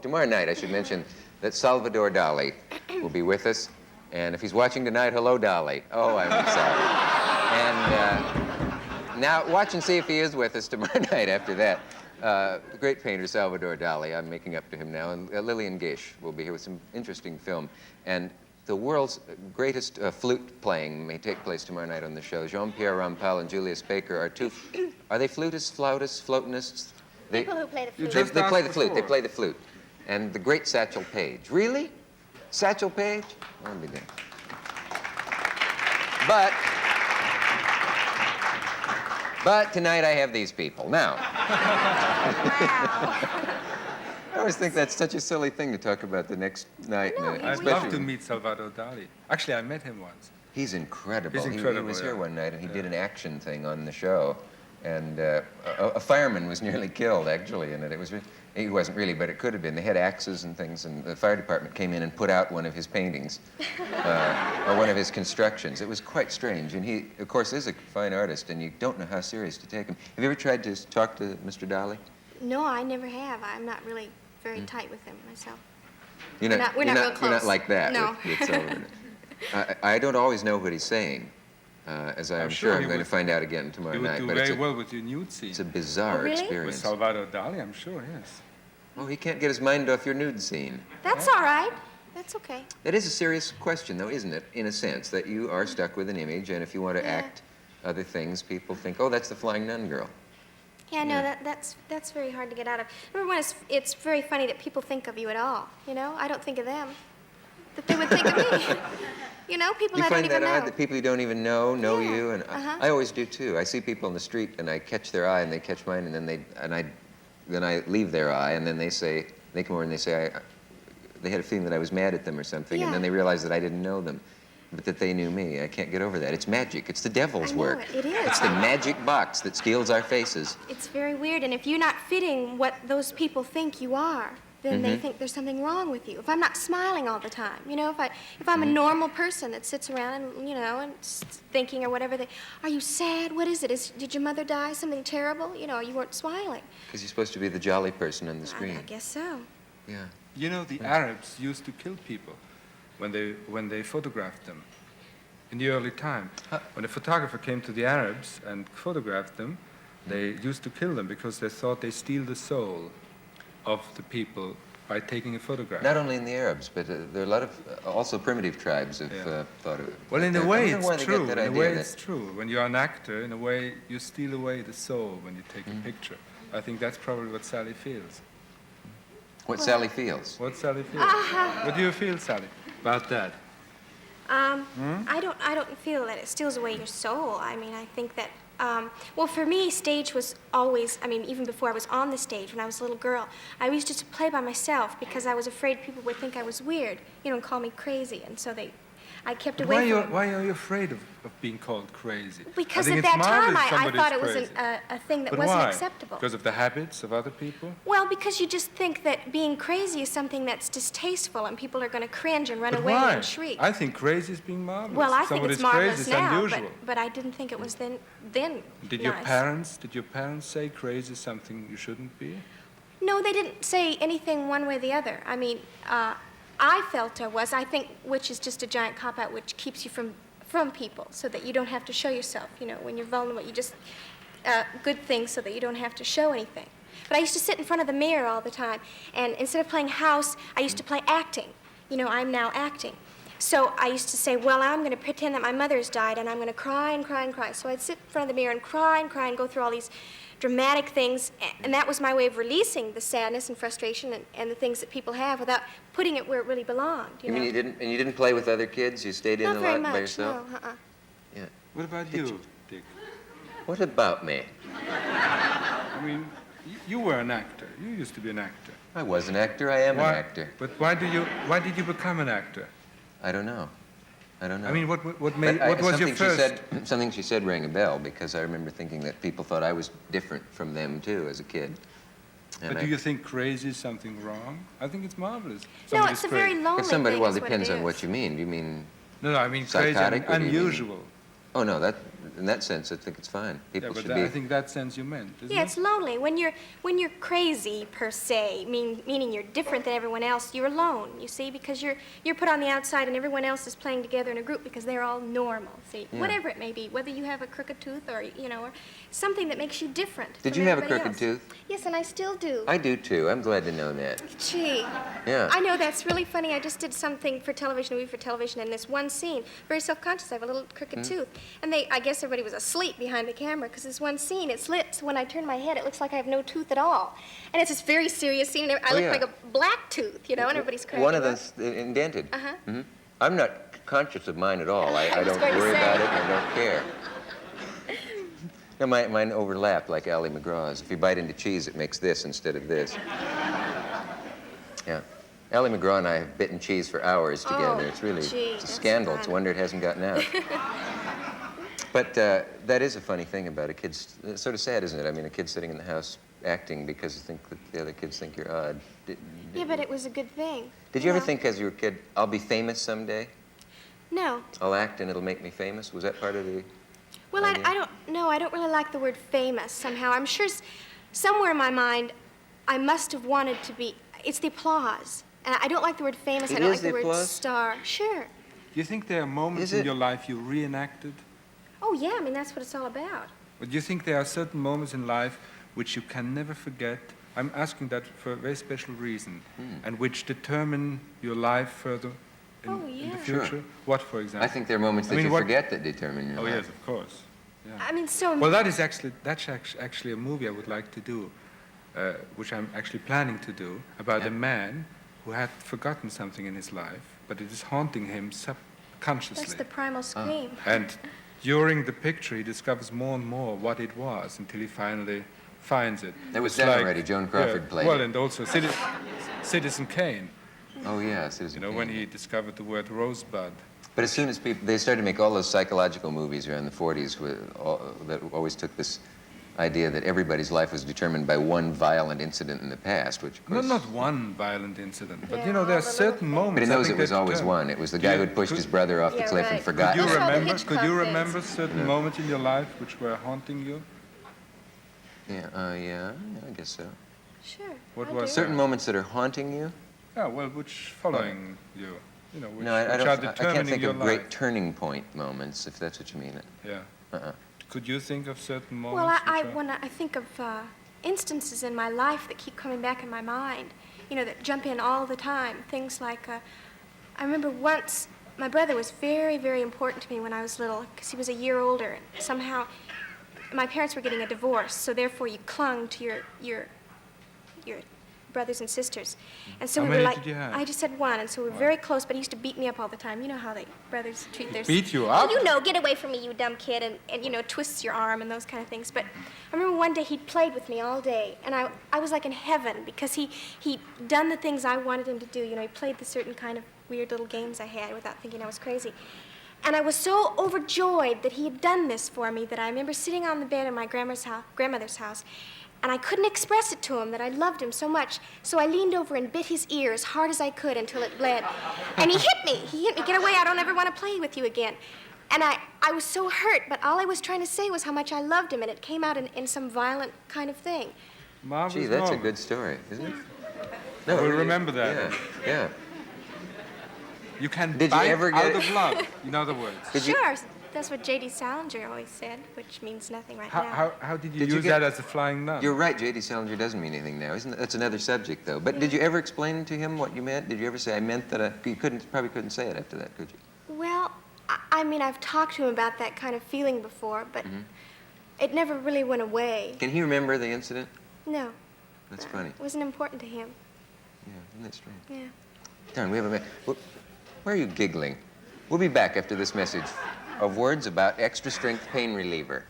Tomorrow night, I should mention that Salvador Dali will be with us. And if he's watching tonight, hello, Dali. Oh, I'm sorry. And now, watch and see if he is with us tomorrow night after that. The great painter, Salvador Dali. I'm making up to him now. And Lillian Gish will be here with some interesting film. And the world's greatest flute playing may take place tomorrow night on the show. Jean-Pierre Rampal and Julius Baker are two... Are they flutists, flautists, floatinists? People who play the flute. They play the flute. They play the flute. And the great Satchel Paige. Really? Satchel Paige? I'll be damned. But tonight I have these people. Now. I always think that's such a silly thing to talk about the next night. No, I'd love to meet Salvador Dali. Actually, I met him once. He's incredible. He's incredible, He was here one night and he Yeah. did an action thing on the show. And a fireman was nearly killed, actually, in it. He wasn't really, but it could have been. They had axes and things, and the fire department came in and put out one of his paintings, or one of his constructions. It was quite strange. And he, of course, is a fine artist, and you don't know how serious to take him. Have you ever tried to talk to Mr. Dali? No, I never have. I'm not really very tight with him myself. We're not real You're close. not like that. No. With Sullivan. I don't always know what he's saying, as I'm sure I'm going to find out again tomorrow You would night. do But very well with your nude scene. it's a bizarre really? With experience. Salvador Dali, I'm sure, yes. Oh, he can't get his mind off your nude scene. That's all right. That's okay. That is a serious question, though, isn't it? In a sense, that you are stuck with an image, and if you want to Yeah. act other things, people think, oh, that's the Flying Nun girl. Yeah, no, Yeah. that's very hard to get out of. Number one, it's very funny that people think of you at all. You know, I don't think of them. That they would think of me. You know, people You I don't find even that know. odd that people you don't even know Yeah. you, and Uh-huh. I always do too. I see people in the street, and I catch their eye, and they catch mine, and then I leave their eye, and then they come over and they say, they had a feeling that I was mad at them or something, and Yeah. then they realize that I didn't know them, but that they knew me. I can't get over that. It's magic. It's the devil's I know work. it is. It's the magic box that steals our faces. It's very weird, and if you're not fitting what those people think you are, then they think there's something wrong with you. If I'm not smiling all the time, you know, if I'm a normal person that sits around and, you know, and thinking or whatever, are you sad? What is it? Did your mother die? Something terrible? You know, you weren't smiling. Because you're supposed to be the jolly person on the I screen. guess so. Yeah. You know, the Arabs used to kill people when they photographed them in the early time. When a photographer came to the Arabs and photographed them, they used to kill them because they thought they steal the soul of the people by taking a photograph. Not only in the Arabs, but there are a lot of also primitive tribes have Yeah. thought of it. Well, in a I way, wonder why it's they get true. that In a idea way, that- it's true. When you're an actor, in a way, you steal away the soul when you take a picture. I think that's probably what Sally feels. What Sally feels. What Sally feels? What do you feel, Sally, about that? I don't feel that it steals away your soul. I mean, I think that, well, for me, stage was always, I mean, even before I was on the stage, when I was a little girl, I used to play by myself because I was afraid people would think I was weird, you know, and call me crazy, and so I kept But away from it. why are you afraid of being called crazy? Because I think at it's that time, marvelous I somebody's thought it was crazy. a thing that But wasn't why? acceptable. Because of the habits of other people? Well, because you just think that being crazy is something that's distasteful, and people are going to cringe and run But away why? and shriek. I think crazy is being marvelous. Well, I think Somebody's it's marvelous crazy is now, unusual. but I didn't think it was then Did nice. your parents say crazy is something you shouldn't be? No, they didn't say anything one way or the other. I mean, I felt I was, I think, which is just a giant cop-out, which keeps you from people, so that you don't have to show yourself. You know, when you're vulnerable, you just, good things so that you don't have to show anything. But I used to sit in front of the mirror all the time, and instead of playing house, I used to play acting. You know, I'm now acting. So I used to say, well, I'm going to pretend that my mother's died, and I'm going to cry and cry and cry. So I'd sit in front of the mirror and cry and go through all these dramatic things, and that was my way of releasing the sadness and frustration and the things that people have without putting it where it really belonged. You know? mean you didn't play with other kids? You stayed in Not a very lot much, by yourself? no, Yeah. What about you, Dick? What about me? I mean, you were an actor. You used to be an actor. I was an actor. I am an actor. But why did you become an actor? I don't know. I don't know. I mean, what But was your first? Something she said rang a bell, because I remember thinking that people thought I was different from them too as a kid. And But do you think crazy is something wrong? I think it's marvelous. No, Somebody's it's a crazy. very lonely If somebody, thing. well, is it depends it on is. what you mean. Do you mean? No, I mean crazy, Psychotic? What do you mean? unusual. Oh no, in that sense, I think it's fine. People Yeah, but should be. I think that sense you meant, isn't Yeah, it? it's lonely. When you're crazy per se, meaning you're different than everyone else, you're alone, you see, because you're put on the outside and everyone else is playing together in a group because they're all normal, see, whatever it may be, whether you have a crooked tooth or, or something that makes you different. Did from you have a everybody crooked else. tooth? Yes, and I still do. I do too. I'm glad to know that. Gee. Yeah. I know, that's really funny. I just did something for television, a movie for television, and this one scene, very self-conscious, I have a little crooked tooth. And I guess everybody was asleep behind the camera, because this one scene, it's lit, so when I turn my head, it looks like I have no tooth at all. And it's this very serious scene, and I look yeah. like a black tooth, and everybody's cracking One of up. those indented. Uh-huh. Mhm. I'm not conscious of mine at all. I was don't going to worry say. about it, and I don't care. No, mine overlap like Ally McGraw's. If you bite into cheese, it makes this instead of this. Yeah. Ally McGraw and I have bitten cheese for hours together. It's really gee, it's a that's scandal. fun. It's a wonder it hasn't gotten out. But that is a funny thing about a kid. It's sort of sad, isn't it? I mean, a kid sitting in the house acting because you think that the other kids think you're odd. Yeah, but it was a good thing. Did you ever know? think as you were a kid, I'll be famous someday? No. I'll act and it'll make me famous? Was that part of the... Well, idea? I don't know. I don't really like the word famous somehow. I'm sure somewhere in my mind, I must have wanted to be. It's the applause. And I don't like the word famous. It I don't is like the word applause? star. Sure. Do you think there are moments Is it? in your life you reenacted? Oh, yeah. I mean, that's what it's all about. But do you think there are certain moments in life which you can never forget? I'm asking that for a very special reason, and which determine your life further in, Oh, in the yeah. Sure. future? What, for example? I think there are moments I that mean, you what- forget that determine your Oh, life. yes, of course. Yeah. I mean, so. Well, that's actually a movie I would like to do, which I'm actually planning to do, about Yeah. a man who had forgotten something in his life, but it is haunting him subconsciously. That's the primal scream. And during the picture, he discovers more and more what it was until he finally finds it. That was It's done like- already. Joan Crawford yeah, played well, it. and also Citizen Kane, Oh, yeah, Citizen when Kane. he discovered the word rosebud. But as soon as they started to make all those psychological movies around the 40s that always took this idea that everybody's life was determined by one violent incident in the past, which of No, course... not one violent incident, but Yeah, there all are the certain little moments. But in I those, think it was that always determine. one. It was the guy who'd pushed his brother off the Yeah, cliff and right. forgot. Could you That's how the remember? Hitchcock Could you things. remember certain moments in your life which were haunting you? Yeah, I guess so. Sure. What I was do. Certain moments that are haunting you? Yeah, well, which following you? Which, No, I which are don't. I determining can't think your of great life. turning point moments, if that's what you mean. Yeah. Uh-uh. Could you think of certain Well, moments? when I think of instances in my life that keep coming back in my mind, that jump in all the time. Things like, I remember once, my brother was very, very important to me when I was little, because he was a year older, and somehow my parents were getting a divorce, so therefore you clung to your brothers and sisters. And so How we many were like, did you have? I just had one, and so we were very close, but he used to beat me up all the time. You know how they brothers treat their beat you up? Oh, get away from me, you dumb kid, and twists your arm and those kind of things. But I remember one day he played with me all day, and I was like in heaven because he'd done the things I wanted him to do. He played the certain kind of weird little games I had without thinking I was crazy. And I was so overjoyed that he had done this for me that I remember sitting on the bed in my grandmother's house, and I couldn't express it to him that I loved him so much. So I leaned over and bit his ear as hard as I could until it bled. And he hit me. Get away, I don't ever want to play with you again. And I was so hurt, but all I was trying to say was how much I loved him, and it came out in some violent kind of thing. Marvelous Gee, that's a moment. good story, isn't it? We'll really- remember that. Yeah. You can Did you bite ever get out it? of love, in other words. Did you- Sure, that's what J.D. Salinger always said, which means nothing right now. How did you Did you use get- that as a flying nun? You're right, J.D. Salinger doesn't mean anything now, isn't it? That's another subject, though. But did you ever explain to him what you meant? Did you ever say, I meant that you probably couldn't say it after that, could you? Well, I mean, I've talked to him about that kind of feeling before, but it never really went away. Can he remember the incident? No, That's funny. it wasn't important to him. Yeah, isn't that strange? Yeah. Darn, we have a minute. Why are you giggling? We'll be back after this message of words about extra strength pain reliever.